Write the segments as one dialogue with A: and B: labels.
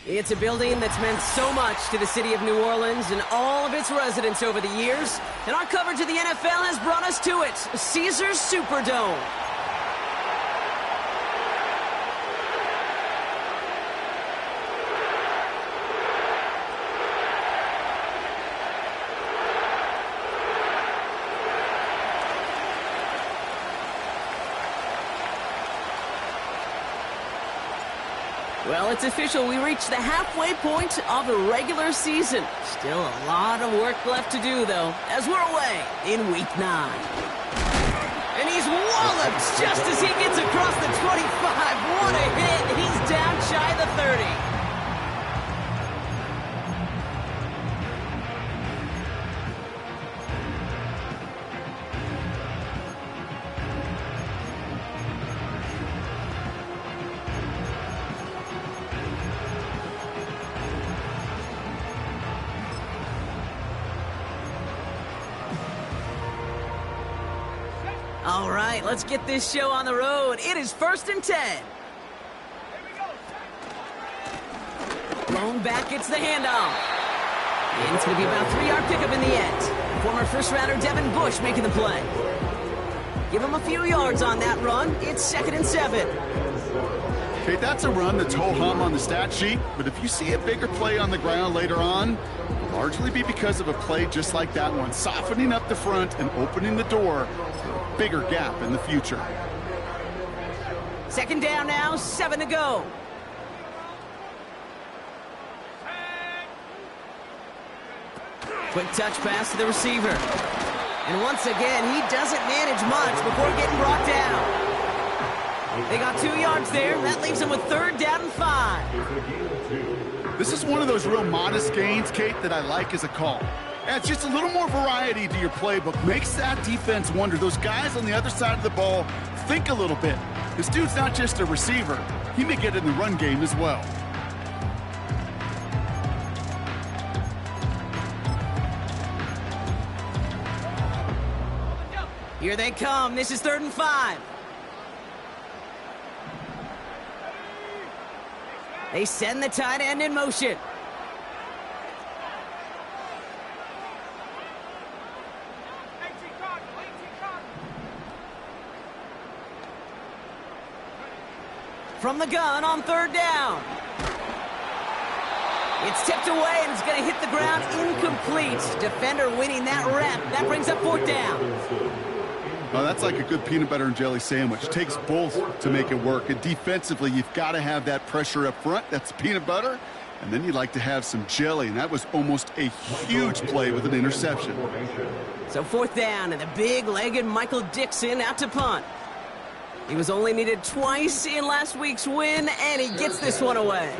A: It's a building that's meant so much to the city of New Orleans and all of its residents over the years, and our coverage of the NFL has brought us to it, Caesars Superdome. Well, it's official. We reached the halfway point of the regular season. Still a lot of work left to do, though, as we're away in Week 9. And he's walloped just as he gets across the 25. What a hit. He's down shy of the 30. All right, let's get this show on the road. It is 1st and 10. Blown back, it's the handoff. And it's going to be about a 3-yard pickup in the end. Former first-rounder Devin Bush making the play. Give him a few yards on that run. It's 2nd and 7.
B: Okay, that's a run that's ho-hum on the stat sheet, but if you see a bigger play on the ground later on, it'll largely be because of a play just like that one, softening up the front and opening the door to a bigger gap in the future.
A: 2nd down now, 7 to go. Quick touch pass to the receiver. And once again, he doesn't manage much before getting brought down. They got 2 yards there. That leaves them with 3rd down and 5.
B: This is one of those real modest gains, Kate, that I like as a call. Yeah, it's just a little more variety to your playbook. Makes that defense wonder. Those guys on the other side of the ball think a little bit. This dude's not just a receiver. He may get in the run game as well.
A: Here they come. This is 3rd and 5. They send the tight end in motion. From the gun on 3rd down. It's tipped away and it's going to hit the ground incomplete. Defender winning that rep. That brings up 4th down.
B: Oh, that's like a good peanut butter and jelly sandwich. It takes both to make it work. And defensively, you've got to have that pressure up front. That's peanut butter. And then you'd like to have some jelly. And that was almost a huge play with an interception.
A: So 4th down, and the big-legged Michael Dixon out to punt. He was only needed twice in last week's win, and he gets this one away.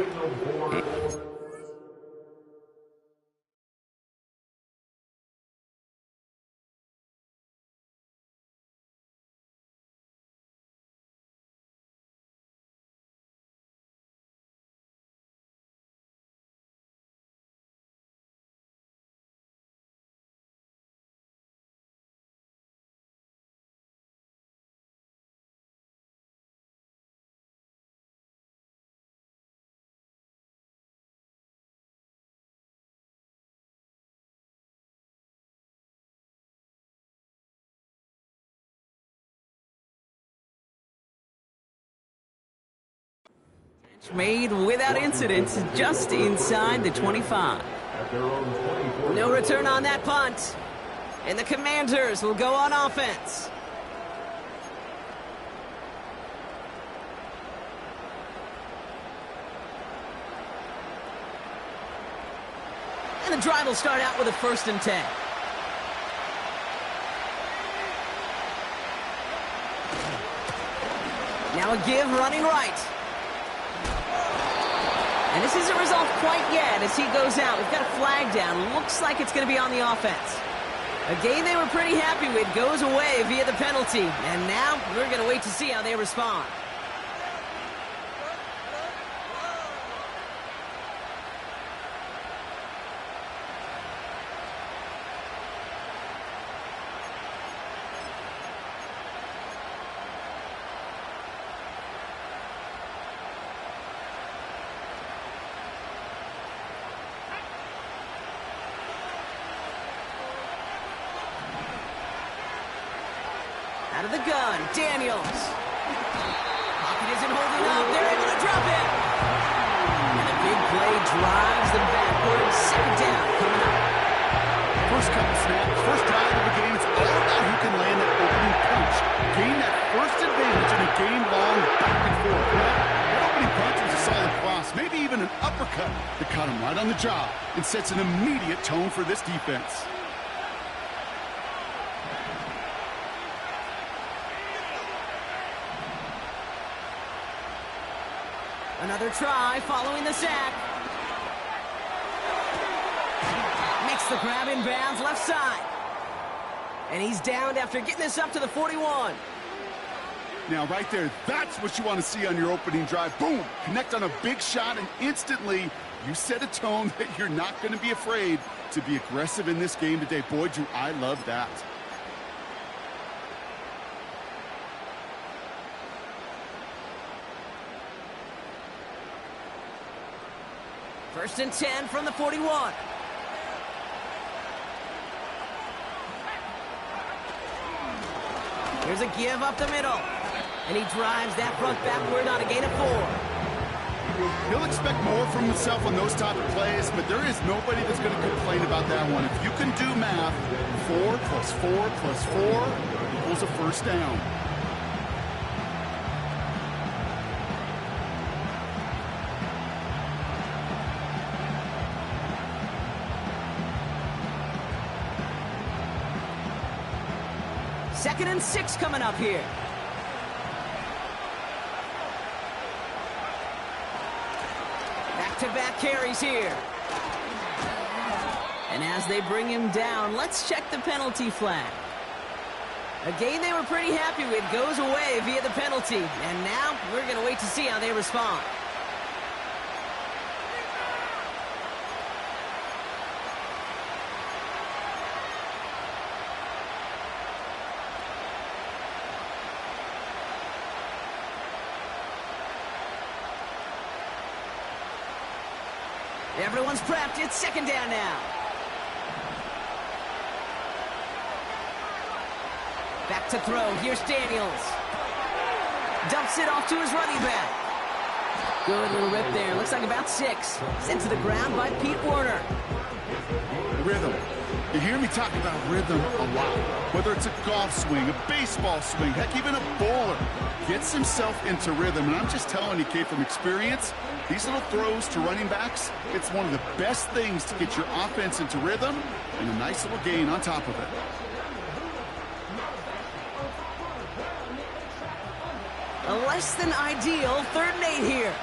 A: Made without incident, just inside the 25. No return on that punt. And the Commanders will go on offense. And the drive will start out with a 1st and 10. Now a give running right. And this isn't resolved quite yet as he goes out. We've got a flag down. Looks like it's going to be on the offense. A game they were pretty happy with goes away via the penalty. And now we're going to wait to see how they respond. Out of the gun, Daniels. Pocket isn't holding up. They're able to drop it. And a big play drives them backwards. Second down coming up.
B: First couple snaps, first drive of the game, it's all about who can land that opening punch. Gain that first advantage in a game-long back and forth. That opening punch was a solid cross, maybe even an uppercut that caught him right on the job and sets an immediate tone for this defense.
A: Another try following the sack. Makes the grab in bounds left side. And he's downed after getting this up to the 41.
B: Now, right there, that's what you want to see on your opening drive. Boom! Connect on a big shot, and instantly you set a tone that you're not going to be afraid to be aggressive in this game today. Boy, do I love that.
A: First and 10 from the 41. Here's a give up the middle. And he drives that front backward on a gain of 4.
B: He'll expect more from himself on those type of plays, but there is nobody that's going to complain about that one. If you can do math, 4 plus 4 plus 4 equals a first down.
A: Second and 6 coming up here. Back-to-back carries here. And as they bring him down, let's check the penalty flag. A game they were pretty happy with goes away via the penalty. And now we're going to wait to see how they respond. Everyone's prepped. It's second down now. Back to throw. Here's Daniels. Dumps it off to his running back. Good little rip there. Looks like about 6. Sent to the ground by Pete Werner.
B: Rhythm. You hear me talk about rhythm a lot. Whether it's a golf swing, a baseball swing, heck, even a bowler gets himself into rhythm. And I'm just telling you, Kate, from experience, these little throws to running backs, it's one of the best things to get your offense into rhythm and a nice little gain on top of it.
A: A less than ideal 3rd and 8 here.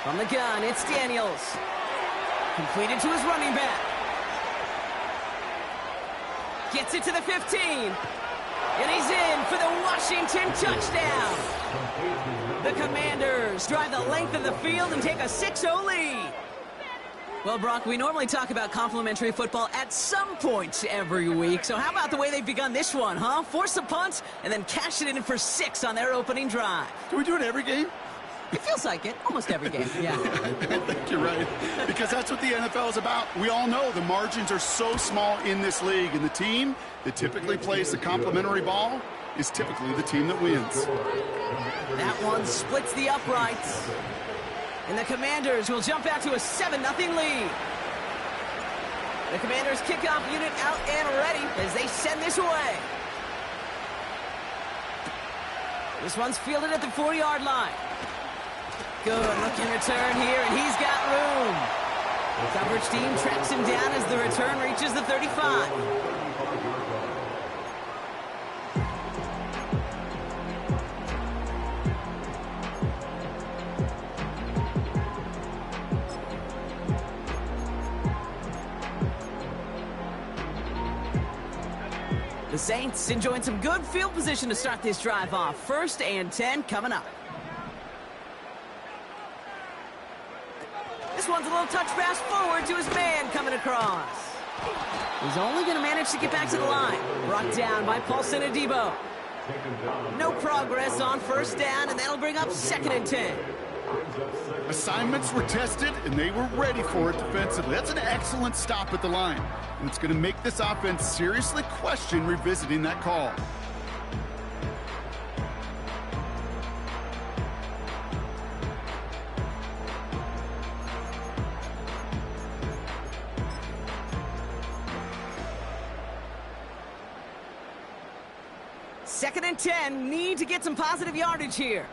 A: From the gun, it's Daniels. Completed to his running back. Gets it to the 15. And he's in for the Washington touchdown. The Commanders drive the length of the field and take a 6-0 lead. Well, Brock, we normally talk about complimentary football at some point every week. So how about the way they've begun this one, huh? Force a punt and then cash it in for 6 on their opening drive.
B: Do we do it every game?
A: It feels like it. Almost every game, yeah.
B: I think you're right. Because that's what the NFL is about. We all know the margins are so small in this league. And the team that typically plays the complimentary ball is typically the team that wins.
A: That one splits the uprights. And the Commanders will jump out to a 7-0 lead. The Commanders kickoff unit out and ready as they send this away. This one's fielded at the 40-yard line. Good looking return here, and he's got room. The coverage team tracks him down as the return reaches the 35. The Saints enjoying some good field position to start this drive off. 1st and 10 coming up. This one's a little touch pass forward to his man coming across. He's only going to manage to get back to the line. Brought down by Paulson Adebo. No progress on 1st down, and that'll bring up 2nd and 10.
B: Assignments were tested, and they were ready for it defensively. That's an excellent stop at the line. And it's going to make this offense seriously question revisiting that call.
A: Second and 10, need to get some positive yardage here.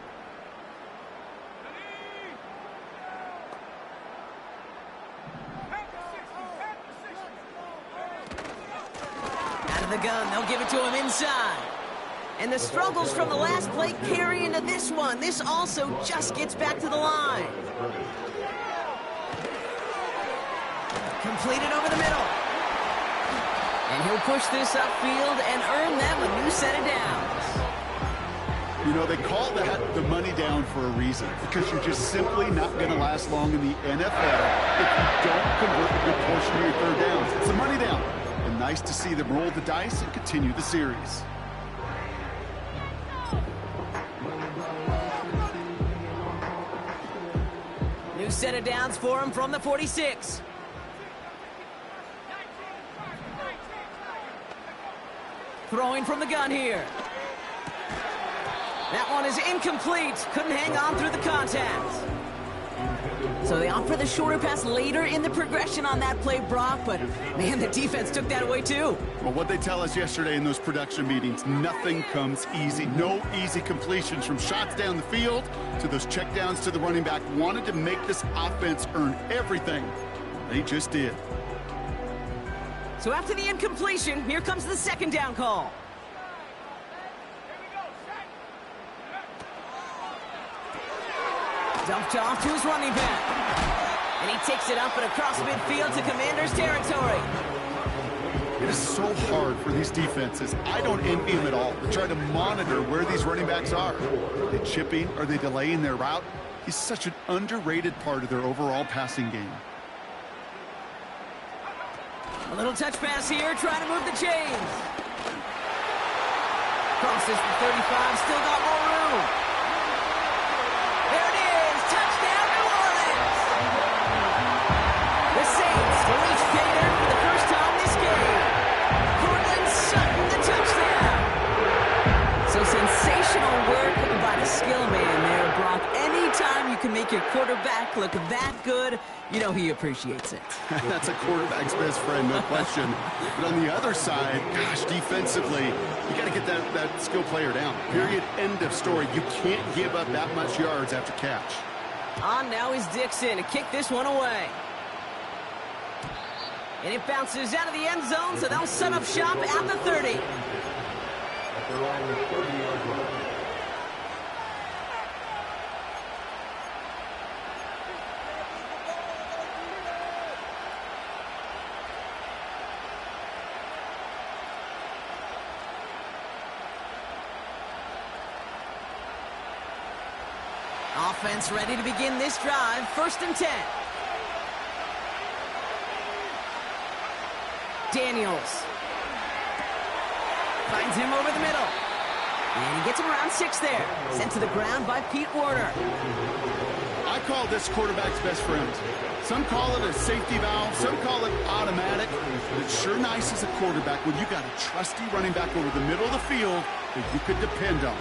A: Out of the gun, they'll give it to him inside. And the struggles from the last play carry into this one. This also just gets back to the line. Completed over the middle. And he'll push this upfield and earn them a new set of downs.
B: You know, they call that the money down for a reason, because you're just simply not going to last long in the NFL if you don't convert a good portion of your third downs. It's the money down. And nice to see them roll the dice and continue the series.
A: New set of downs for him from the 46. Throwing from the gun here. That one is incomplete. Couldn't hang on through the contact. So they opt for the shorter pass later in the progression on that play, Brock, but man, the defense took that away too.
B: Well, what they tell us yesterday in those production meetings, nothing comes easy. No easy completions, from shots down the field to those checkdowns to the running back. Wanted to make this offense earn everything. They just did.
A: So after the incompletion, here comes the second down call. Dumped off to his running back. And he takes it up and across midfield to Commander's territory.
B: It is so hard for these defenses. I don't envy them at all. They try to monitor where these running backs are. Are they chipping? Are they delaying their route? He's such an underrated part of their overall passing game.
A: A little touch pass here, trying to move the chains. Crosses the 35, still got more room. There it is, touchdown New Orleans! The Saints reach pay dirt for the first time this game. Cortland Sutton, the touchdown. So sensational work by the skill man there, Brock. Anytime you can make your quarterback look that good, you know he appreciates it.
B: That's a quarterback's best friend, no question. But on the other side, gosh, defensively, you got to get that skill player down. Period, end of story. You can't give up that much yards after catch.
A: On now is Dixon to kick this one away. And it bounces out of the end zone, so they'll set up shop at the 30. Offense ready to begin this drive. First and 10. Daniels. Finds him over the middle. And he gets him around 6 there. Sent to the ground by Pete Warner.
B: I call this quarterback's best friend. Some call it a safety valve. Some call it automatic. But it's sure nice as a quarterback when you got a trusty running back over the middle of the field that you could depend on.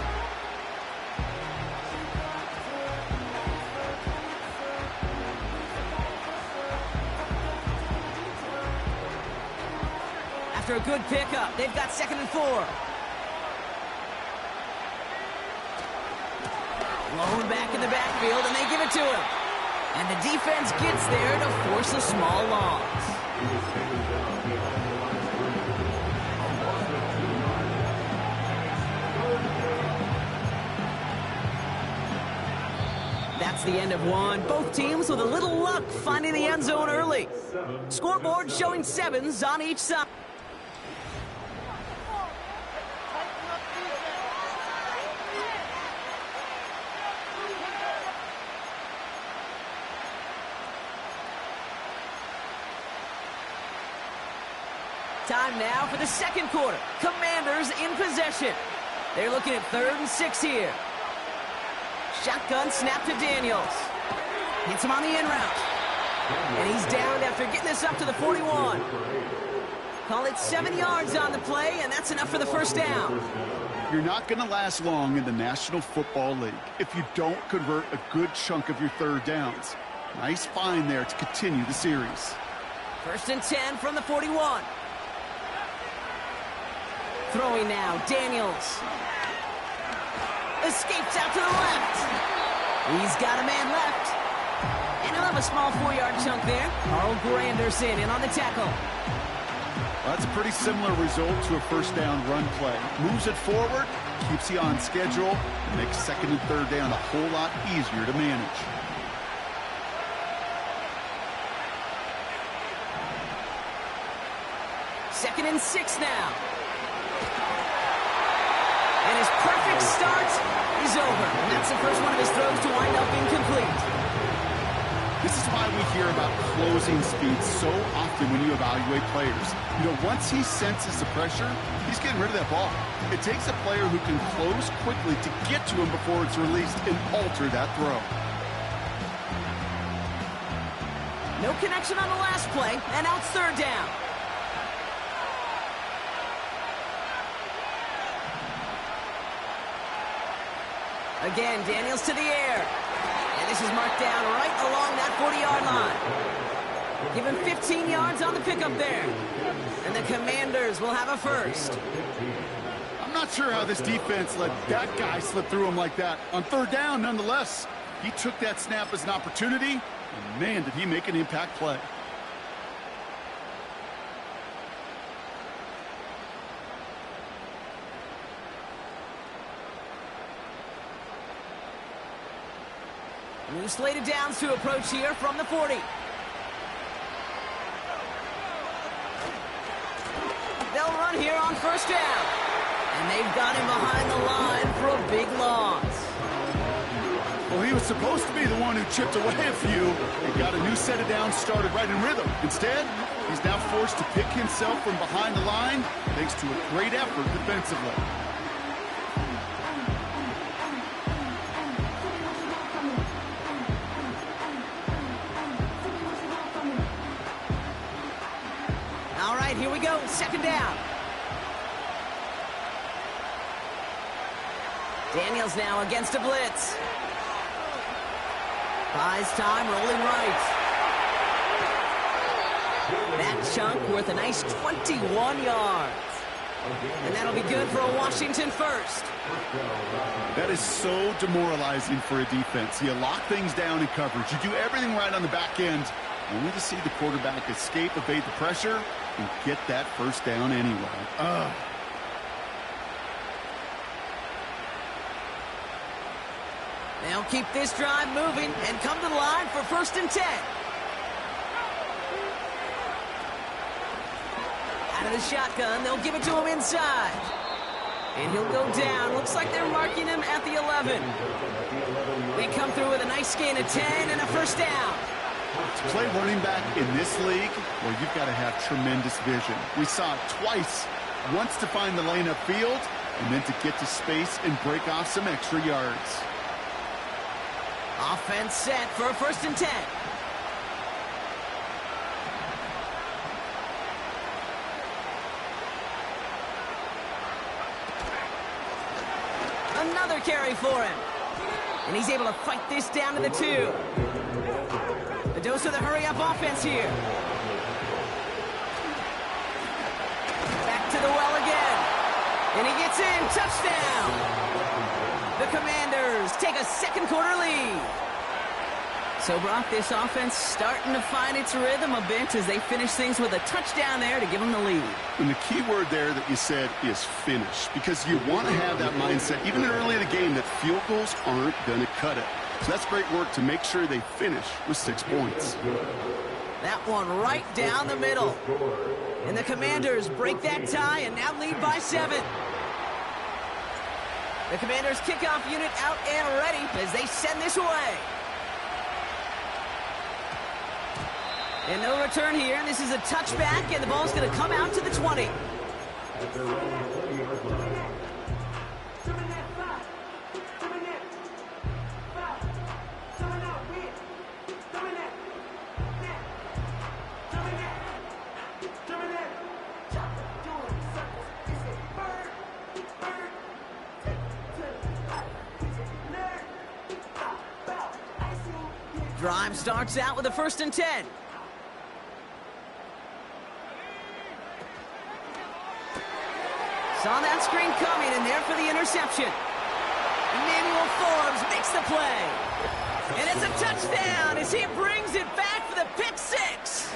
A: After a good pickup, they've got 2nd and 4. Blown back in the backfield, and they give it to him. And the defense gets there to force a small loss. That's the end of one. Both teams with a little luck finding the end zone early. Scoreboard showing 7s on each side. Time now for the second quarter. Commanders in possession. They're looking at 3rd and 6 here. Shotgun snap to Daniels. Hits him on the in route. And he's down after getting this up to the 41. Call it 7 yards on the play, and that's enough for the first down.
B: You're not going to last long in the National Football League if you don't convert a good chunk of your third downs. Nice find there to continue the series.
A: 1st and 10 from the 41. Throwing now, Daniels. Escapes out to the left. He's got a man left. And he'll have a small 4-yard chunk there. Carl Granderson in on the tackle.
B: Well, that's a pretty similar result to a first down run play. Moves it forward, keeps you on schedule, and makes 2nd and 3rd down a whole lot easier to manage.
A: Second and 6 now. And his perfect start is over. And that's the first one of his throws to wind up incomplete.
B: This is why we hear about closing speed so often when you evaluate players. You know, once he senses the pressure, he's getting rid of that ball. It takes a player who can close quickly to get to him before it's released and alter that throw.
A: No connection on the last play, and now it's 3rd down. Again, Daniels to the air. And this is marked down right along that 40-yard line. Give him 15 yards on the pickup there. And the Commanders will have a first.
B: I'm not sure how this defense let that guy slip through him like that. On 3rd down, nonetheless, he took that snap as an opportunity, and man, did he make an impact play.
A: New slated downs to approach here from the 40. They'll run here on 1st down. And they've got him behind the line for a big loss.
B: Well, he was supposed to be the one who chipped away a few and got a new set of downs started right in rhythm. Instead, he's now forced to pick himself from behind the line thanks to a great effort defensively.
A: All right, here we go. 2nd down. Daniels now against a blitz. Buys time, rolling right. That chunk worth a nice 21 yards. And that'll be good for a Washington first.
B: That is so demoralizing for a defense. You lock things down in coverage. You do everything right on the back end, only to see the quarterback escape, evade the pressure, and get that first down anyway.
A: They'll keep this drive moving and come to the line for 1st and 10. Out of the shotgun, they'll give it to him inside. And he'll go down. Looks like they're marking him at the 11. They come through with a nice gain of 10 and a 1st down.
B: To play running back in this league, well, you've got to have tremendous vision. We saw it twice. Once to find the lane upfield, and then to get to space and break off some extra yards.
A: Offense set for a 1st and 10. Another carry for him. And he's able to fight this down to the 2. A dose of the hurry-up offense here. Back to the well again. And he gets in. Touchdown. The Commanders take a 2nd quarter lead. So, Brock, this offense starting to find its rhythm a bit as they finish things with a touchdown there to give them the lead.
B: And the key word there that you said is finish, because you want to have that mindset, even early in the game, that field goals aren't going to cut it. So that's great work to make sure they finish with 6 points.
A: That one right down the middle. And the Commanders break that tie and now lead by 7. The Commanders' kickoff unit out and ready as they send this away. And no return here. This is a touchback, and the ball's going to come out to the 20. Drive starts out with a 1st and 10. Saw that screen coming, and there for the interception. Emmanuel Forbes makes the play. And it's a touchdown as he brings it back for the pick 6.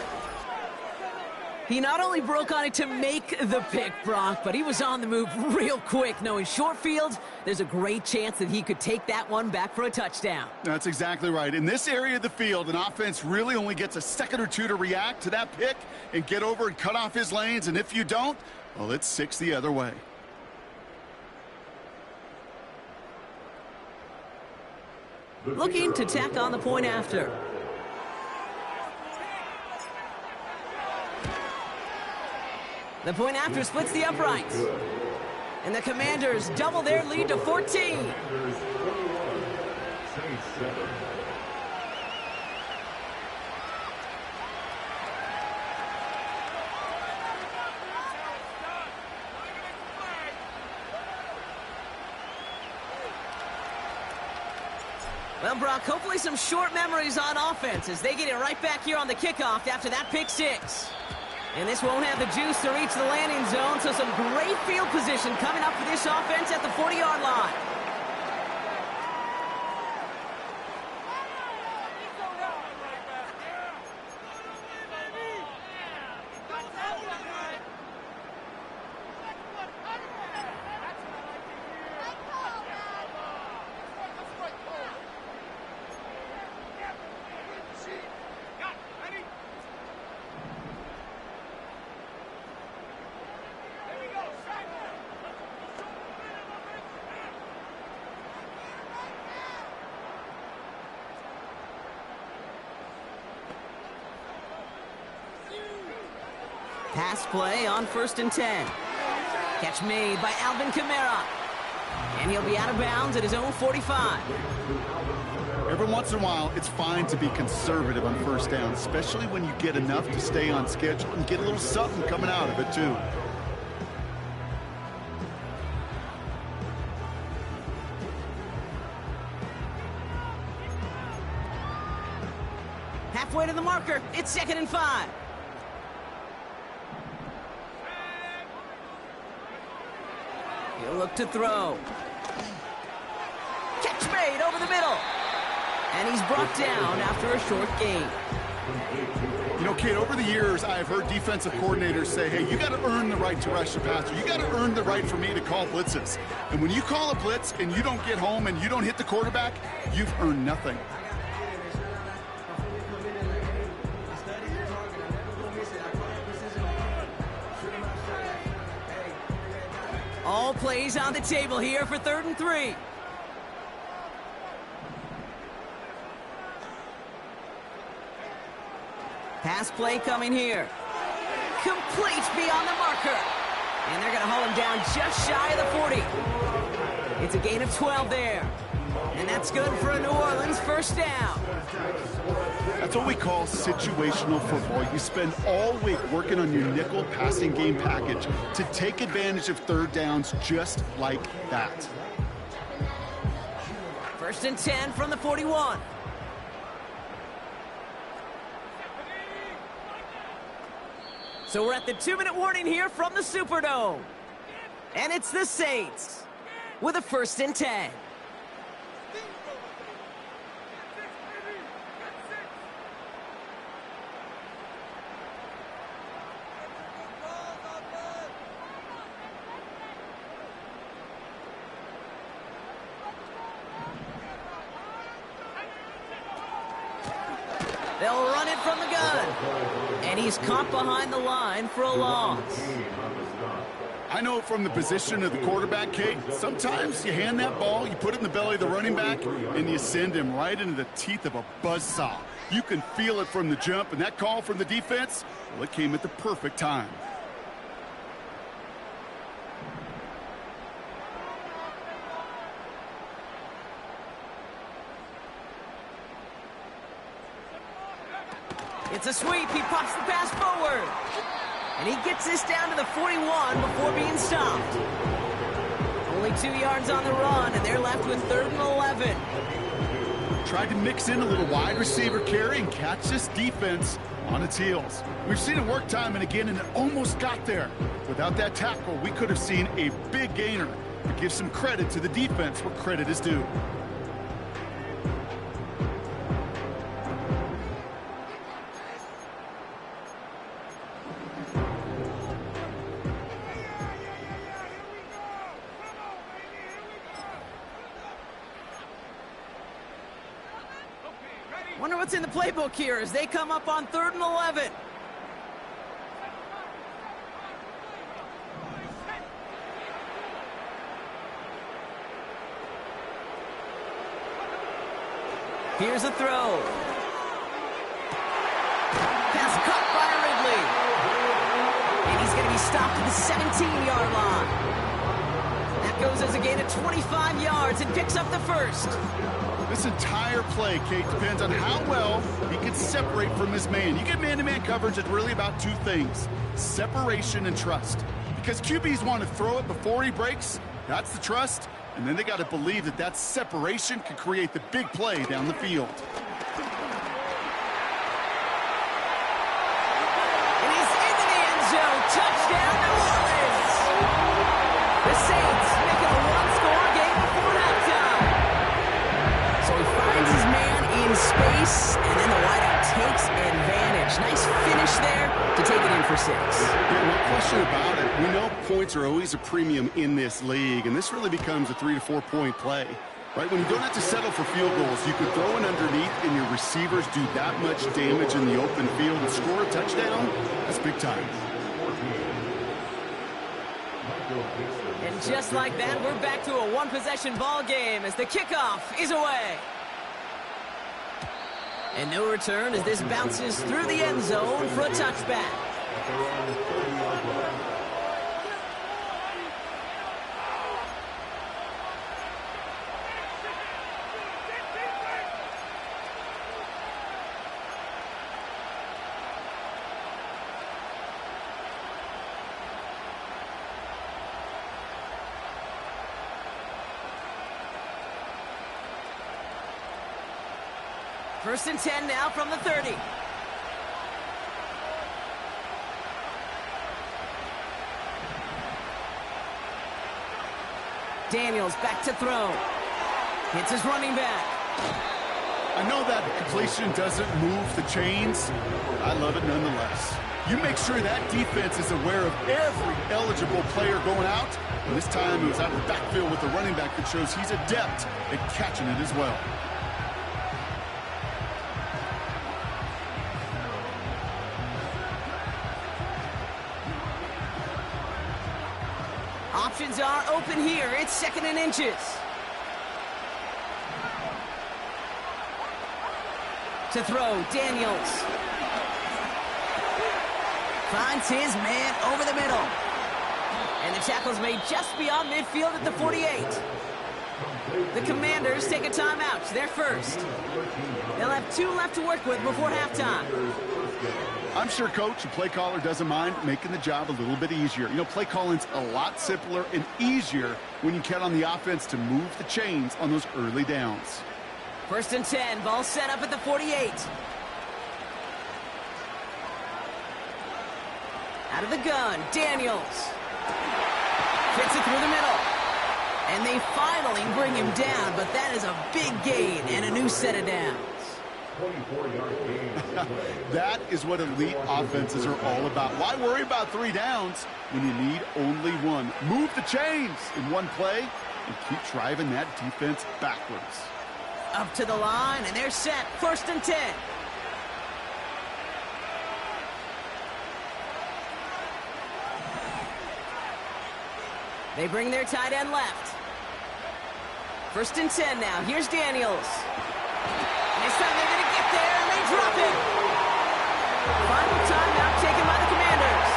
A: He not only broke on it to make the pick, Brock, but he was on the move real quick, knowing short fields, there's a great chance that he could take that one back for a touchdown.
B: That's exactly right. In this area of the field, an offense really only gets a second or two to react to that pick and get over and cut off his lanes, and if you don't, well, it's 6 the other way.
A: Looking to tack on the point after. The point after splits the uprights. And the Commanders double their lead to 14. Well, Brock, hopefully some short memories on offense as they get it right back here on the kickoff after that pick 6. And this won't have the juice to reach the landing zone, so some great field position coming up for this offense at the 40-yard line. Pass play on 1st and 10. Catch made by Alvin Kamara. And he'll be out of bounds at his own 45.
B: Every once in a while, it's fine to be conservative on 1st down, especially when you get enough to stay on schedule and get a little something coming out of it, too.
A: Halfway to the marker, it's 2nd and 5. He'll look to throw. Catch made over the middle. And he's brought down after a short gain.
B: You know, Kate, over the years, I've heard defensive coordinators say, hey, you got to earn the right to rush the passer. You got to earn the right for me to call blitzes. And when you call a blitz and you don't get home and you don't hit the quarterback, you've earned nothing.
A: All plays on the table here for 3rd and 3. Pass play coming here. Complete beyond the marker. And they're going to haul him down just shy of the 40. It's a gain of 12 there. And that's good for a New Orleans 1st down.
B: That's what we call situational football. You spend all week working on your nickel passing game package to take advantage of 3rd downs just like that.
A: 1st and 10 from the 41. So we're at the 2-minute warning here from the Superdome. And it's the Saints with a 1st and 10. They'll run it from the gun. And he's caught behind the line for a loss.
B: I know from the position of the quarterback, Kate, sometimes you hand that ball, you put it in the belly of the running back, and you send him right into the teeth of a buzzsaw. You can feel it from the jump, and that call from the defense, well, it came at the perfect time.
A: It's a sweep. He pops the pass forward. And he gets this down to the 41 before being stopped. Only 2 yards on the run, and they're left with 3rd and 11.
B: tried to mix in a little wide receiver carry and catch this defense on its heels. We've seen it work time and again, and it almost got there. Without that tackle, we could have seen a big gainer. But give some credit to the defense where credit is due.
A: Wonder what's in the playbook here as they come up on 3rd and 11. Here's a throw. Pass caught by Ridley. And he's going to be stopped at the 17-yard line. That goes as a gain of 25 yards and picks up the first.
B: This entire play, Kate, depends on how well he can separate from his man. You get man-to-man coverage, it's really about two things: separation and trust. Because QBs want to throw it before he breaks, that's the trust, and then they got to believe that that separation can create the big play down the field.
A: And he's into the end zone. Touchdown, New Orleans! The Saints make it a one-score game before halftime. So he finds his man in space, and then the wideout takes advantage. Nice finish there to take it in for 6.
B: Yeah, no question about it. We know points are always a premium in this league, and this really becomes a 3 to 4 point play. Right? When you don't have to settle for field goals, you could throw it underneath, and your receivers do that much damage in the open field and score a touchdown. That's big time.
A: And just like that, we're back to a one-possession ball game as the kickoff is away. And no return as this bounces through the end zone for a touchback. First and 10 now from the 30. Daniels back to throw. Hits his running back.
B: I know that completion doesn't move the chains, but I love it nonetheless. You make sure that defense is aware of every eligible player going out. And this time he was out of the backfield with the running back that shows he's adept at catching it as well.
A: Options are open here. It's 2nd and inches. To throw, Daniels. Finds his man over the middle. And the tackle's made just beyond midfield at the 48. The Commanders take a timeout. They're first. They'll have 2 left to work with before halftime.
B: I'm sure Coach, the play caller, doesn't mind making the job a little bit easier. You know, play calling's a lot simpler and easier when you count on the offense to move the chains on those early downs.
A: First and 10, ball set up at the 48. Out of the gun, Daniels. Fits it through the middle. And they finally bring him down, but that is a big gain and a new set of downs.
B: That is what elite offenses are all about. Why worry about 3 downs when you need only 1? Move the chains in one play and keep driving that defense backwards.
A: Up to the line, and they're set. First and 10. They bring their tight end left. First and 10 now. Here's Daniels. This time they're going to get there, and they drop it. Final timeout taken by the Commanders.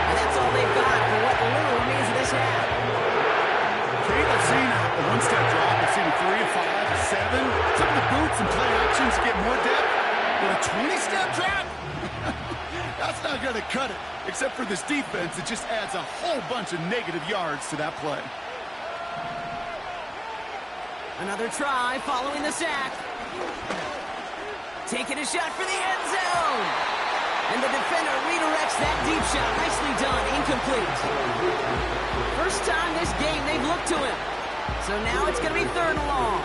A: And that's all they've got for what little remains of this half.
B: Kate, I've seen a one-step drop. I've seen a 3, a 5, a 7. Some of the boots and play actions get more depth. But a 20-step drop? That's not going to cut it. Except for this defense, it just adds a whole bunch of negative yards to that play.
A: Another try following the sack. Taking a shot for the end zone. And the defender redirects that deep shot. Nicely done. Incomplete. First time this game they've looked to him. So now it's going to be 3rd and long.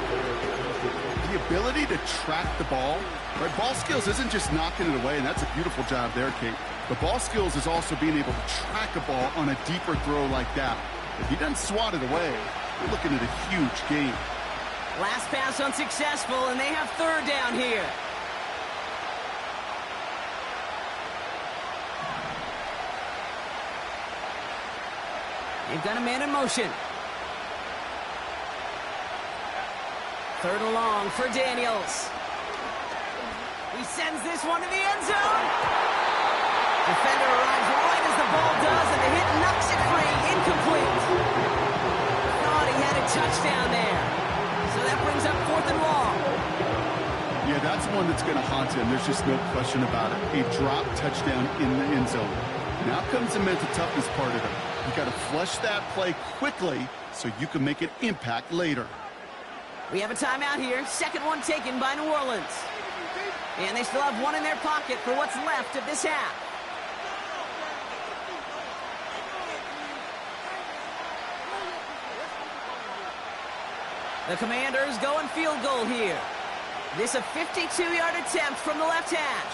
B: The ability to track the ball, right? Ball skills isn't just knocking it away, and that's a beautiful job there, Kate. The ball skills is also being able to track a ball on a deeper throw like that. If he doesn't swat it away, we're looking at a huge game.
A: Last pass unsuccessful, and they have 3rd down here. They've got a man in motion. 3rd and long for Daniels. He sends this one to the end zone. Defender arrives right as the ball does, and the hit knocks it free. Incomplete. Thought he had a touchdown there. So that brings up 4th and long.
B: Yeah, that's one that's going to haunt him. There's just no question about it. A drop touchdown in the end zone. Now comes the mental toughness part of it. You got to flush that play quickly so you can make an impact later.
A: We have a timeout here. 2nd one taken by New Orleans. And they still have one in their pocket for what's left of this half. The Commanders going field goal here. This a 52-yard attempt from the left hash.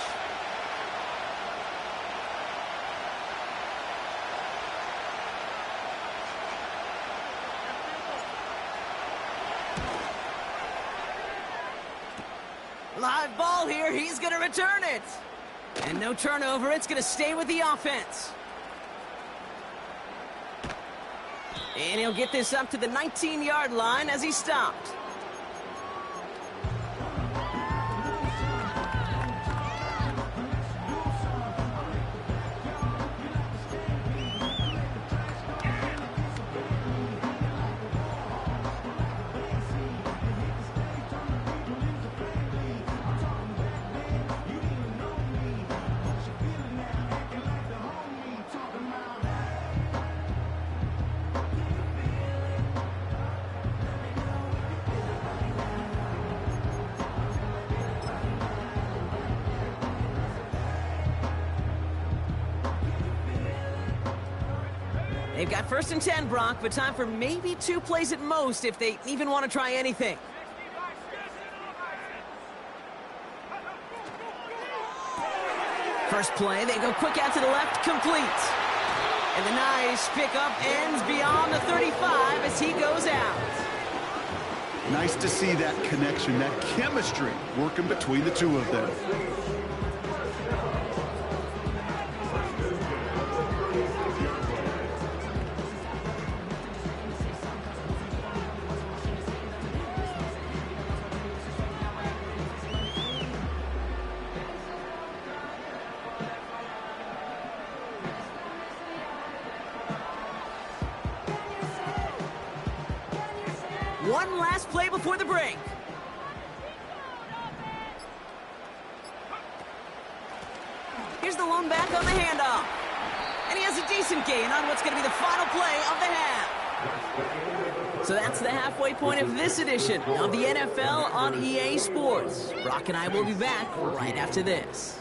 A: Live ball here. He's going to return it. And no turnover. It's going to stay with the offense. And he'll get this up to the 19-yard line as he stopped. They've got 1st and 10, Brock, but time for maybe 2 plays at most if they even want to try anything. First play, they go quick out to the left, complete. And the nice pickup ends beyond the 35 as he goes out.
B: Nice to see that connection, that chemistry working between the two of them.
A: One last play before the break. Here's the lone back on the handoff. And he has a decent gain on what's going to be the final play of the half. So that's the halfway point of this edition of the NFL on EA Sports. Brock and I will be back right after this.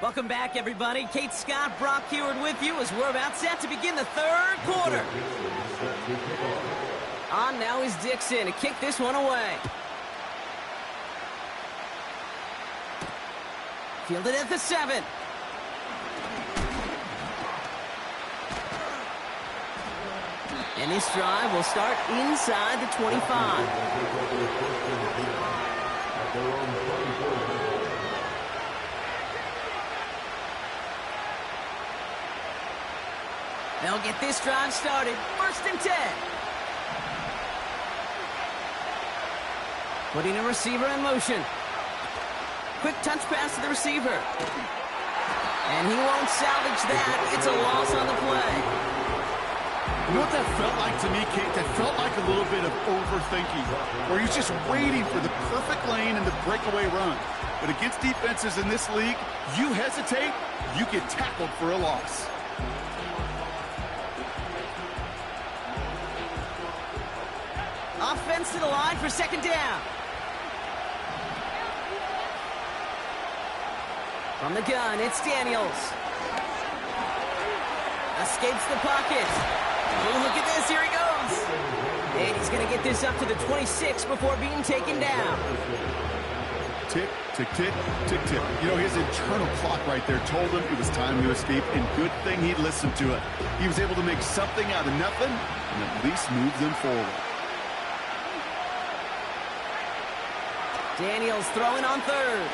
A: Welcome back, everybody. Kate Scott, Brock Heward with you as we're about set to begin the 3rd quarter. On now is Dixon to kick this one away. Fielded at the 7. And this drive will start inside the 25. They'll get this drive started. 1st and 10. Putting a receiver in motion. Quick touch pass to the receiver. And he won't salvage that. It's a loss on the play.
B: You know what that felt like to me, Kate? That felt like a little bit of overthinking, where he's just waiting for the perfect lane and the breakaway run. But against defenses in this league, you hesitate, you get tackled for a loss.
A: Offense to the line for second down. From the gun, it's Daniels. Escapes the pocket. Oh, look at this, here he goes. And he's going to get this up to the 26 before being taken down.
B: Tick, tick, tick, tick, tick. You know, his internal clock right there told him it was time to escape, and good thing he listened to it. He was able to make something out of nothing and at least move them forward.
A: Daniels throwing on third.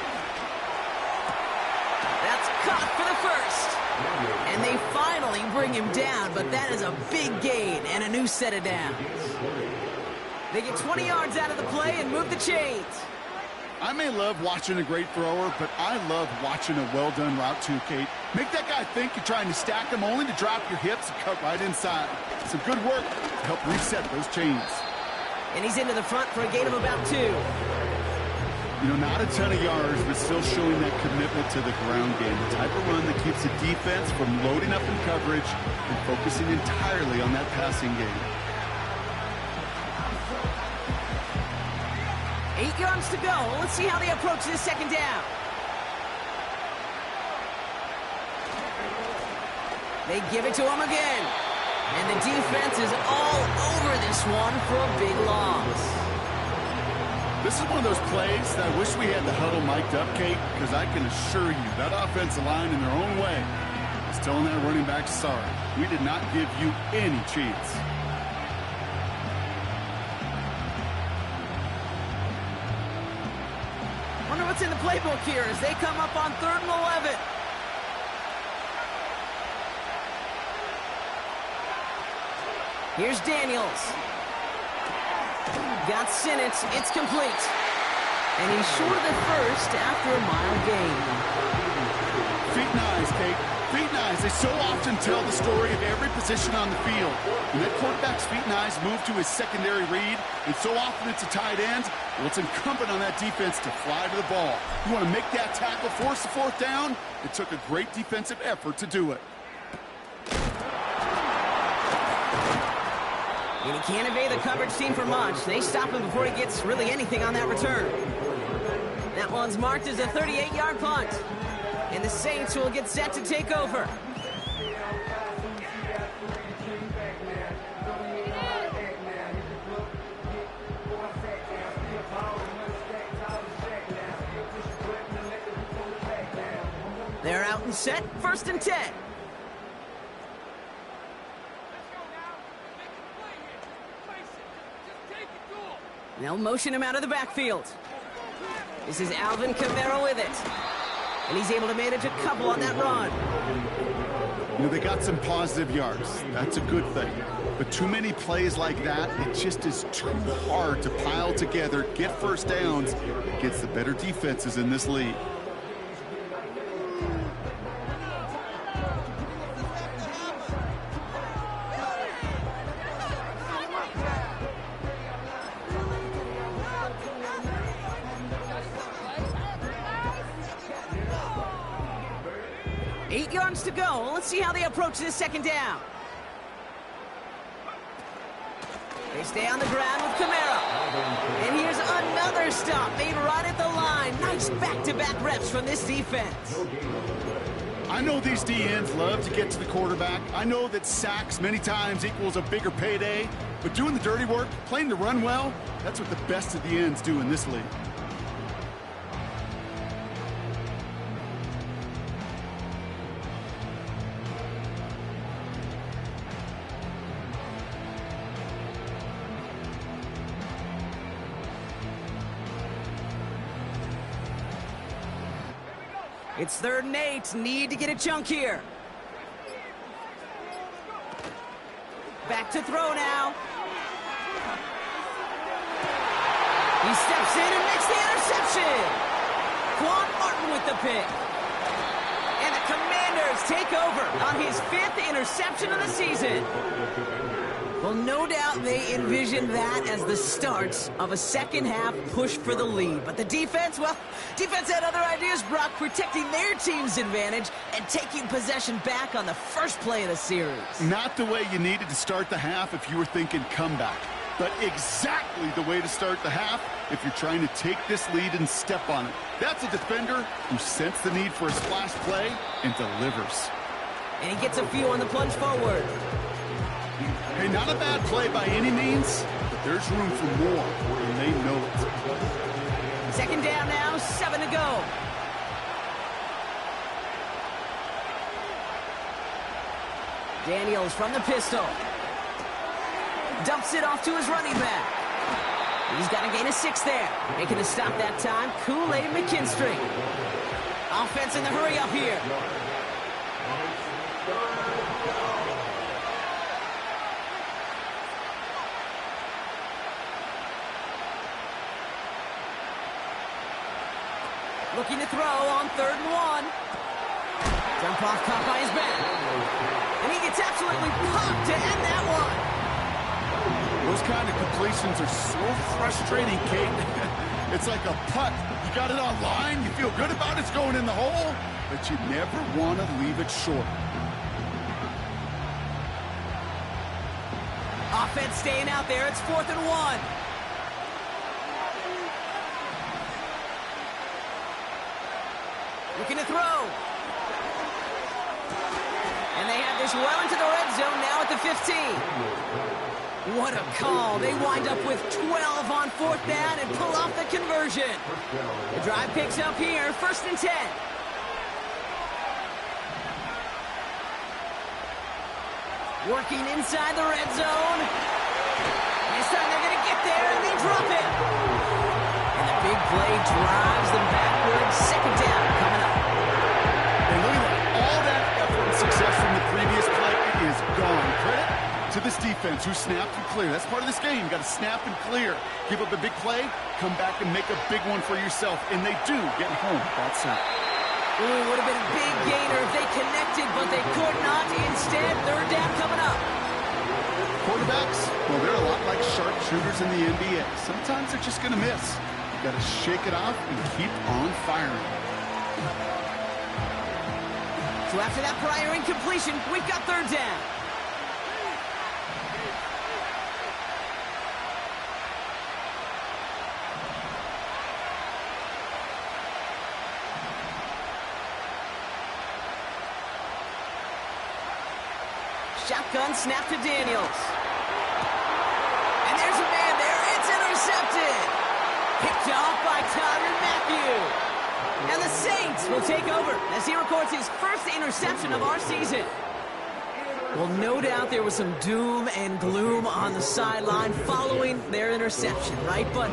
A: That's caught for the first. And they finally bring him down, but that is a big gain and a new set of downs. They get 20 yards out of the play and move the chains.
B: I may love watching a great thrower, but I love watching a well-done route too, Kate. Make that guy think you're trying to stack him only to drop your hips and cut right inside. Some good work to help reset those chains.
A: And he's into the front for a gain of about 2.
B: You know, not a ton of yards, but still showing that commitment to the ground game. The type of run that keeps the defense from loading up in coverage and focusing entirely on that passing game.
A: 8 yards to go. Let's see how they approach this second down. They give it to him again. And the defense is all over this one for a big loss.
B: This is one of those plays that I wish we had the huddle mic'd up, Kate, because I can assure you that offensive line in their own way is telling that running back, sorry, we did not give you any chance.
A: Wonder what's in the playbook here as they come up on 3rd and 11. Here's Daniels. Got Sinnott, it's complete. And he's short of the first after a mile gain.
B: Feet and eyes, Kate. Feet and eyes. They so often tell the story of every position on the field. When that quarterback's feet and eyes move to his secondary read, and so often it's a tight end, well, it's incumbent on that defense to fly to the ball. You want to make that tackle, force the 4th down? It took a great defensive effort to do it.
A: And he can't evade the coverage team for much. They stop him before he gets really anything on that return. That one's marked as a 38-yard punt. And the Saints will get set to take over. They're out and set, 1st and 10. They'll motion him out of the backfield. This is Alvin Kamara with it. And he's able to manage a couple on that run.
B: You know, they got some positive yards. That's a good thing. But too many plays like that, it just is too hard to pile together, get first downs against the better defenses in this league.
A: To go. Let's see how they approach this second down. They stay on the ground with Kamara. And here's another stop made right at the line. Nice back-to-back reps from this defense.
B: I know these DNs love to get to the quarterback. I know that sacks many times equals a bigger payday. But doing the dirty work, playing the run well, that's what the best of the ends do in this league.
A: It's 3rd and 8. Need to get a chunk here. Back to throw now. He steps in and makes the interception. Quan pick. And the Commanders take over on his 5th interception of the season. Well, no doubt they envisioned that as the start of a second-half push for the lead. But the defense, well, defense had other ideas, Brock, protecting their team's advantage and taking possession back on the first play of the series.
B: Not the way you needed to start the half if you were thinking comeback, but exactly the way to start the half if you're trying to take this lead and step on it. That's a defender who sensed the need for a splash play and delivers.
A: And he gets a few on the plunge forward.
B: Hey, not a bad play by any means, but there's room for more, and they know it.
A: Second down now, 7 to go. Daniels from the pistol. Dumps it off to his running back. He's got a gain of 6 there. Making a stop that time, Kool-Aid McKinstry. Offense in the hurry up here. Looking to throw on 3rd and 1. Dump off caught by his back. And he gets absolutely popped to end that one.
B: Those kind of completions are so frustrating, Kate. It's like a putt. You got it on line, you feel good about it's going in the hole, but you never want to leave it short.
A: Offense staying out there. It's 4th and 1. Looking to throw. And they have this well into the red zone now at the 15. What a call. They wind up with 12 on 4th down and pull off the conversion. The drive picks up here, 1st and 10. Working inside the red zone. This time they're going to get there and they drop it. And the big play drives them backwards. 2nd down coming up.
B: And look at that. All that effort and success from the previous play is gone. Credit to this defense who snapped and cleared. That's part of this game. You got to snap and clear. Give up a big play, come back and make a big one for yourself. And they do get home that side.
A: Ooh, would have been a big gainer if they connected, but they could not. Instead, 3rd down coming up.
B: Quarterbacks, well, they're a lot like sharpshooters in the NBA. Sometimes they're just going to miss. You got to shake it off and keep on firing.
A: So after that prior incompletion, we've got 3rd down. Shotgun snap to Daniels. And there's a man there. It's intercepted. Picked off by Tyrann Mathieu. And the Saints will take over as he records his 1st interception of our season. Well, no doubt there was some doom and gloom on the sideline following their interception, right? But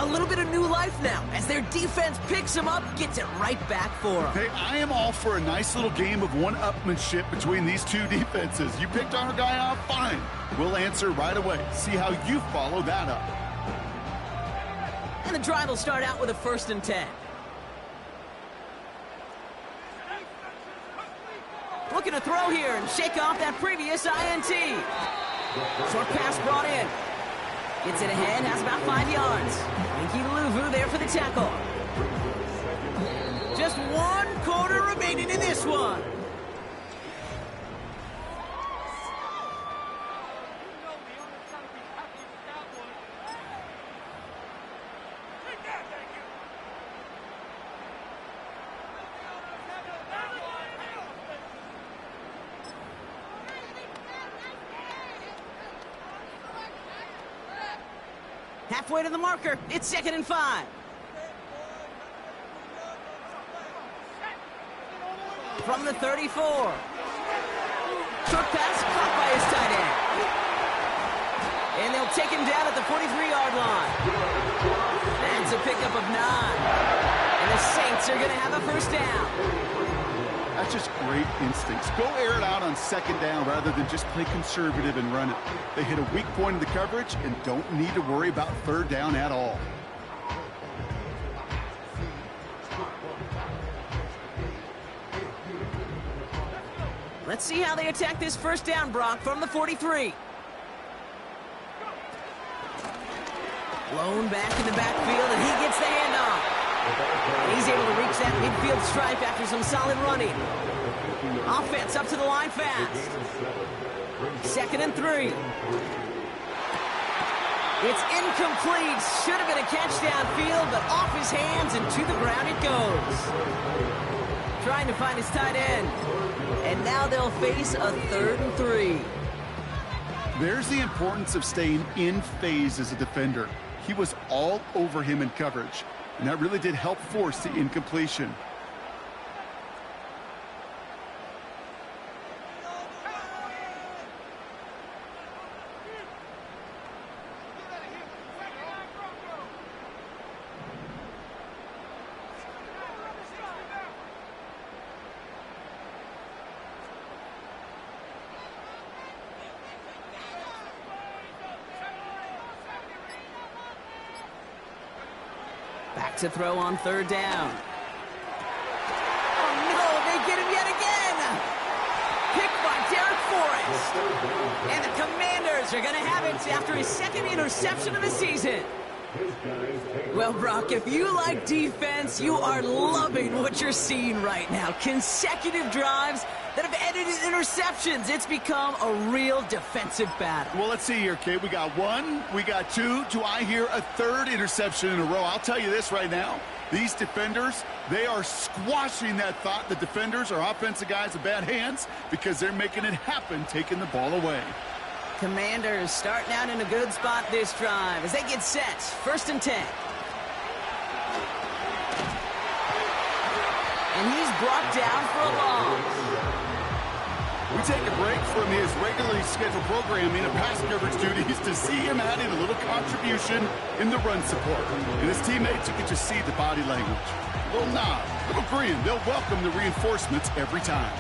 A: a little bit of new life now as their defense picks him up, gets it right back for them.
B: Hey, I am all for a nice little game of one-upmanship between these two defenses. You picked our guy off, fine. We'll answer right away. See how you follow that up.
A: And the drive will start out with a 1st and 10. Looking to throw here and shake off that previous INT. Short pass brought in. Gets it ahead, has about 5 yards. Inky Luvu there for the tackle. Just 1 quarter remaining in this one. Halfway to the marker. It's 2nd and 5. From the 34. Short pass caught by his tight end. And they'll take him down at the 43-yard line. That's a pickup of 9. And the Saints are going to have a 1st down.
B: That's just great instincts. Go air it out on 2nd down rather than just play conservative and run it. They hit a weak point in the coverage and don't need to worry about 3rd down at all.
A: Let's see how they attack this first down, Brock, from the 43. Blown back in the backfield, and he gets the handoff. And he's able to reach that midfield stripe after some solid running. Offense up to the line fast. 2nd and 3. It's incomplete. Should have been a catch downfield, but off his hands and to the ground it goes. Trying to find his tight end. And now they'll face a 3rd and 3.
B: There's the importance of staying in phase as a defender. He was all over him in coverage, and that really did help force the incompletion.
A: Back to throw on 3rd down. Oh, no, they get him yet again. Picked by Derek Forrest. And the Commanders are going to have it after his 2nd interception of the season. Well, Brock, if you like defense, you are loving what you're seeing right now. Consecutive drives that have ended in interceptions. It's become a real defensive battle.
B: Well, let's see here, Kate. We got 1, we got 2. Do I hear a 3rd interception in a row? I'll tell you this right now. These defenders, they are squashing that thought the defenders are offensive guys with bad hands because they're making it happen, taking the ball away.
A: Commanders starting out in a good spot this drive as they get set. 1st and 10. And he's brought down for a loss.
B: We take a break from his regularly scheduled programming and pass coverage duties to see him adding a little contribution in the run support. And his teammates, you can just see the body language. A little nod, a little grin. They'll welcome the reinforcements every time.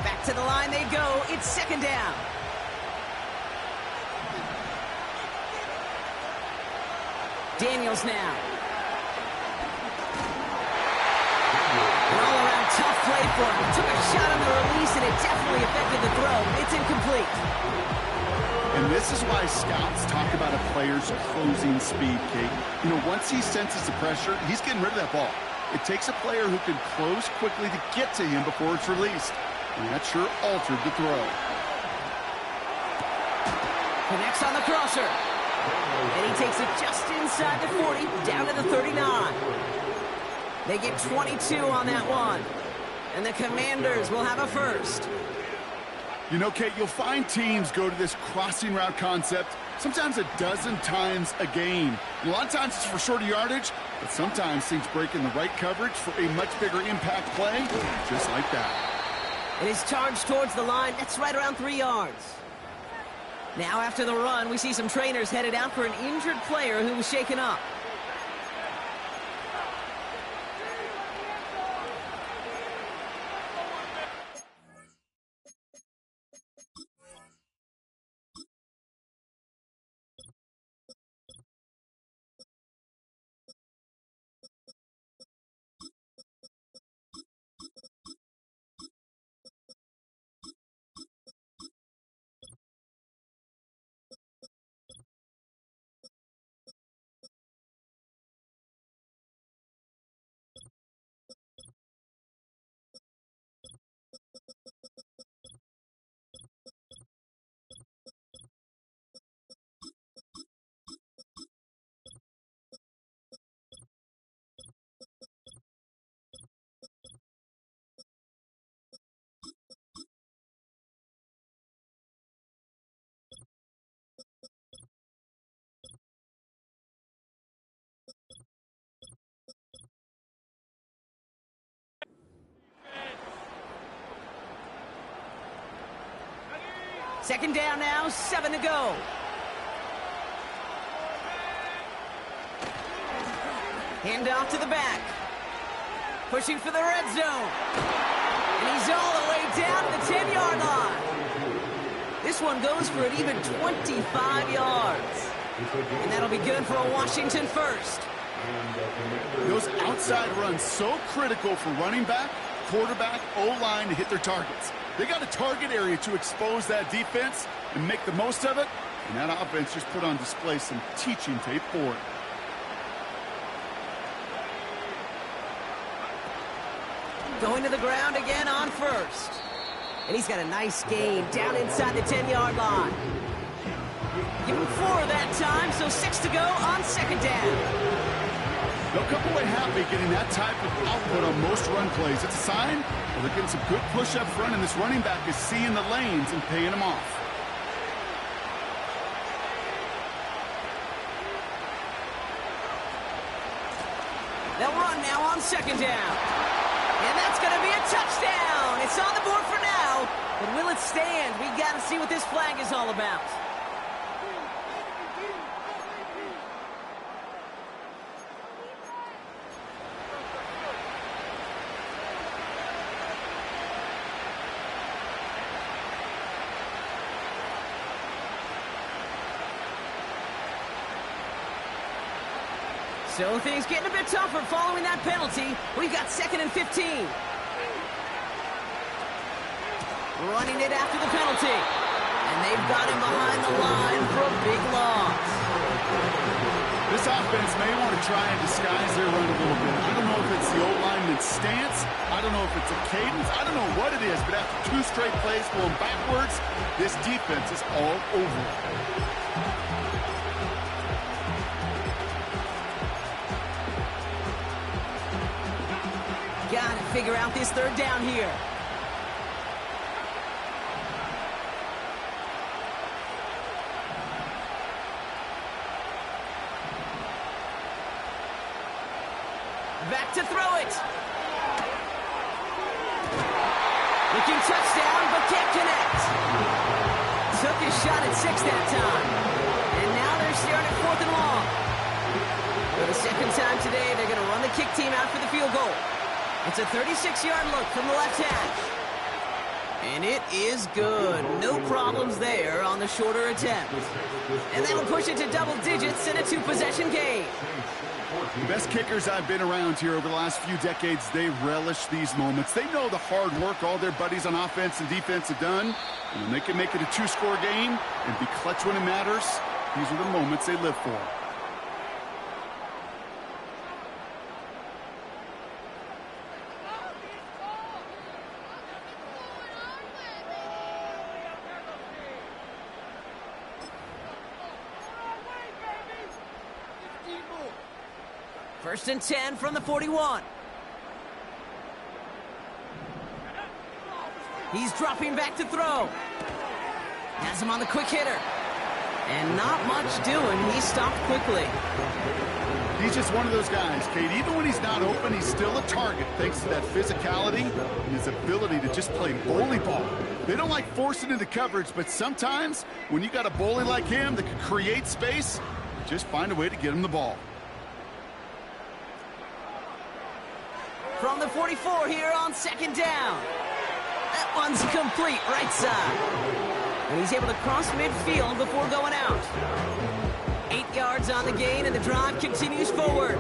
A: Back to the line they go. It's 2nd down. Daniels now. An all-around tough play for him. Took a shot on the release, and it definitely affected the throw. It's incomplete.
B: And this is why scouts talk about a player's closing speed, Kate. You know, once he senses the pressure, he's getting rid of that ball. It takes a player who can close quickly to get to him before it's released. And that sure altered the throw.
A: Connects on the crosser. And he takes it just inside the 40, down to the 39. They get 22 on that one. And the Commanders will have a 1st.
B: You know, Kate, you'll find teams go to this crossing route concept sometimes a dozen times a game. And a lot of times it's for shorter yardage, but sometimes things break in the right coverage for a much bigger impact play, just like that.
A: It is charged towards the line. That's right around 3 yards. Now after the run, we see some trainers headed out for an injured player who was shaken up. Second down now, 7 to go. Hand off to the back. Pushing for the red zone. And he's all the way down to the 10-yard line. This one goes for an even 25 yards. And that'll be good for a Washington 1st.
B: Those outside runs so critical for running back. quarterback, O-line to hit their targets. They got a target area to expose that defense and make the most of it, and that offense just put on display some teaching tape for it.
A: Going to the ground again on first. And he's got a nice gain down inside the 10-yard line. Give him 4 that time, so 6 to go on second down.
B: They'll come away happy getting that type of output on most run plays. It's a sign well, they're getting some good push up front, and this running back is seeing the lanes and paying them off.
A: They'll run now on second down. And that's going to be a touchdown. It's on the board for now. But will it stand? We got to see what this flag is all about. So things getting a bit tougher following that penalty. We've got 2nd and 15. Running it after the penalty. And they've got him behind the line for a big loss.
B: This offense may want to try and disguise their run a little bit. I don't know if it's the O-lineman's stance. I don't know if it's a cadence. I don't know what it is, but after 2 straight plays going backwards, this defense is all over it.
A: Got to figure out this 3rd down here. Back to throw it. Looking touchdown, but can't connect. Took his shot at 6 that time. And now they're staring at 4th and long. For the 2nd time today, they're going to run the kick team out for the field goal. It's a 36-yard look from the left hash. And it is good. No problems there on the shorter attempt. And that'll push it to double digits in a 2-possession game.
B: The best kickers I've been around here over the last few decades, they relish these moments. They know the hard work all their buddies on offense and defense have done. And when they can make it a 2-score game and be clutch when it matters, these are the moments they live for.
A: First and 10 from the 41. He's dropping back to throw. Has him on the quick hitter. And not much doing. He stopped quickly.
B: He's just one of those guys, Kate. Even when he's not open, he's still a target thanks to that physicality and his ability to just play bully ball. They don't like forcing into coverage, but sometimes when you got a bully like him that can create space, just find a way to get him the ball.
A: From the 44 here on second down. That one's complete right side. And he's able to cross midfield before going out. 8 yards on the gain, and the drive continues forward.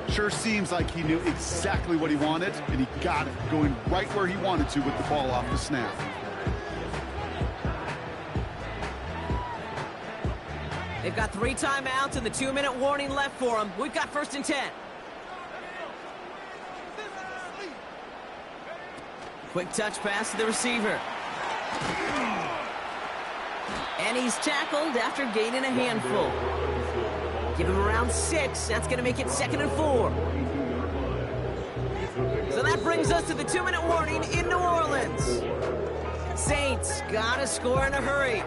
B: Sure seems like he knew exactly what he wanted, and he got it, going right where he wanted to with the ball off the snap.
A: They've got 3 timeouts and the 2-minute warning left for them. We've got first and 10. Quick touch pass to the receiver. And he's tackled after gaining a handful. Give him around 6. That's going to make it 2nd and 4. So that brings us to the 2-minute warning in New Orleans. Saints got to score in a hurry.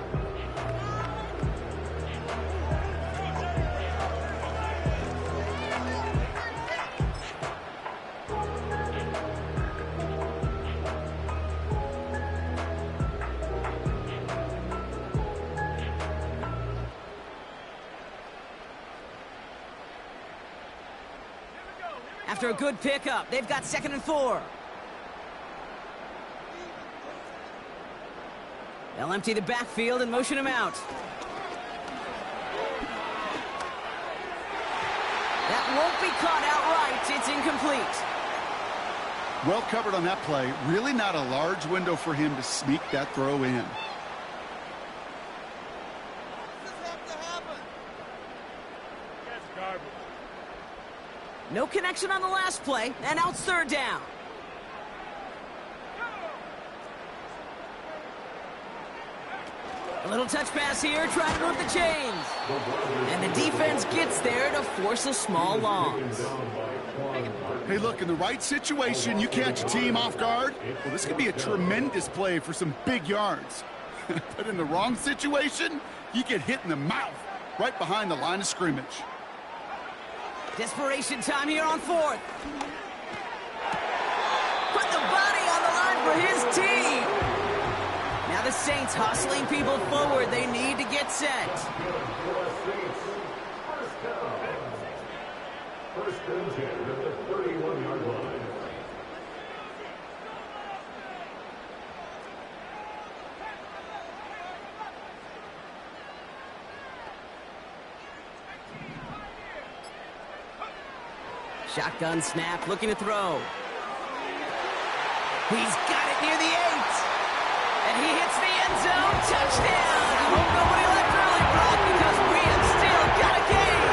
A: After a good pickup, they've got 2nd and 4. They'll empty the backfield and motion him out. That won't be caught outright. It's incomplete.
B: Well covered on that play. Really not a large window for him to sneak that throw in.
A: No connection on the last play, and now it's third down. A little touch pass here, trying to move the chains. And the defense gets there to force a small loss.
B: Hey, look, in the right situation, you catch a team off guard. Well, this could be a tremendous play for some big yards. But in the wrong situation, you get hit in the mouth right behind the line of scrimmage.
A: Desperation time here on fourth. Put the body on the line for his team. Now the Saints hustling people forward. They need to get set.
C: First and 10 at the 31-yard line.
A: Shotgun snap, looking to throw. He's got it near the 8. And he hits the end zone. Touchdown! I hope nobody left early, Brock, because we have still got a game.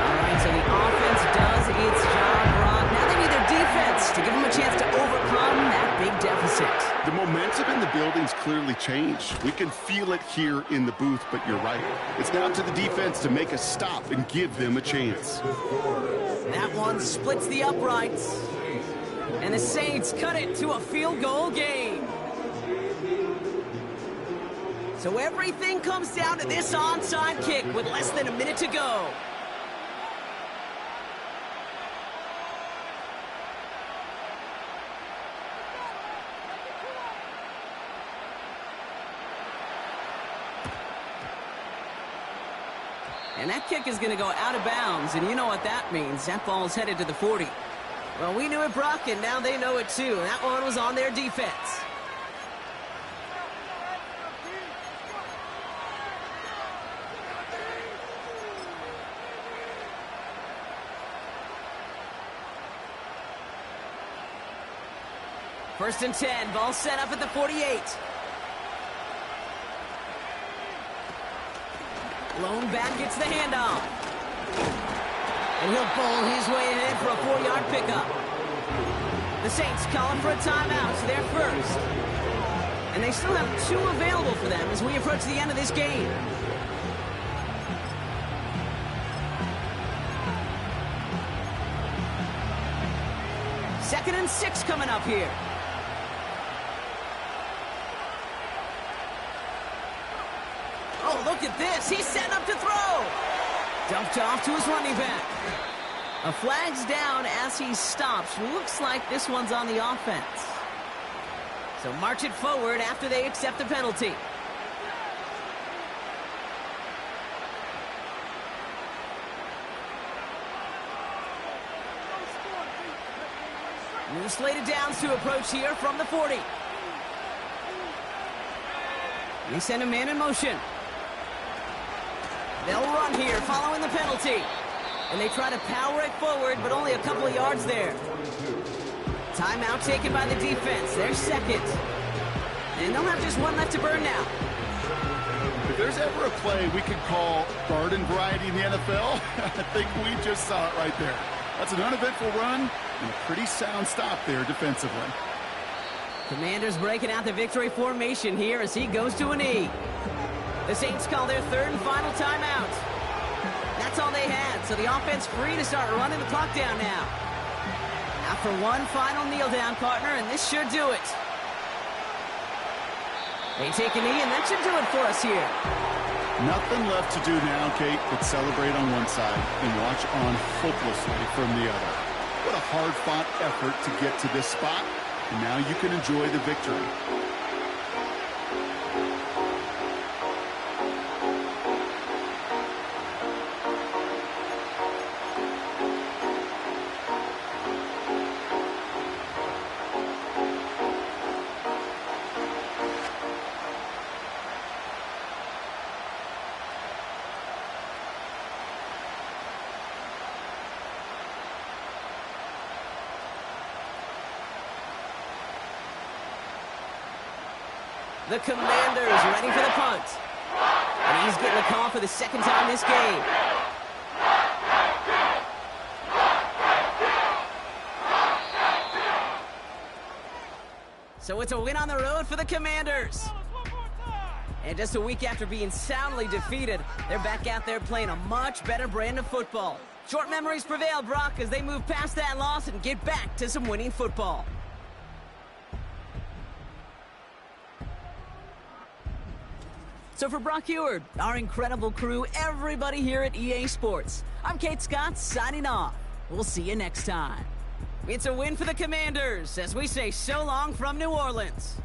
A: All right, so the offense does its job, Brock. Now they need their defense to give them a chance to overcome that big deficit.
B: The momentum in the building's clearly changed. We can feel it here in the booth, but you're right. It's now to the defense to make a stop and give them a chance.
A: That one splits the uprights. And the Saints cut it to a field goal game. So everything comes down to this onside kick with less than a minute to go. And that kick is going to go out of bounds, and you know what that means. That ball's headed to the 40. Well, we knew it, Brock, and now they know it too. That one was on their defense. First and 10, ball set up at the 48. Lone back gets the handoff. And he'll bowl his way ahead for a 4-yard pickup. The Saints calling for a timeout. It's their first. And they still have 2 available for them as we approach the end of this game. Second and 6 coming up here. Oh, look at this. He's setting up to throw. Dumped off to his running back. A flag's down as he stops. Looks like this one's on the offense. So march it forward after they accept the penalty. New slated downs to approach here from the 40. They send a man in motion. They'll run here following the penalty. And they try to power it forward, but only a couple of yards there. Timeout taken by the defense. They're second. And they'll have just one left to burn now.
B: If there's ever a play we could call garden variety in the NFL, I think we just saw it right there. That's an uneventful run and a pretty sound stop there defensively.
A: Commanders breaking out the victory formation here as he goes to a knee. The Saints call their third and final timeout. That's all they had, so the offense free to start running the clock down now. After one final kneel down, partner, and this should do it. They take a knee, and that should do it for us here.
B: Nothing left to do now, Kate, but celebrate on one side and watch on hopelessly from the other. What a hard-fought effort to get to this spot, and now you can enjoy the victory.
A: The Commanders ready for the punt. And he's getting a call for the second time this game. So it's a win on the road for the Commanders. And just a week after being soundly defeated, they're back out there playing a much better brand of football. Short memories prevail, Brock, as they move past that loss and get back to some winning football. So for Brock Heward, our incredible crew, everybody here at EA Sports, I'm Kate Scott signing off. We'll see you next time. It's a win for the Commanders as we say so long from New Orleans.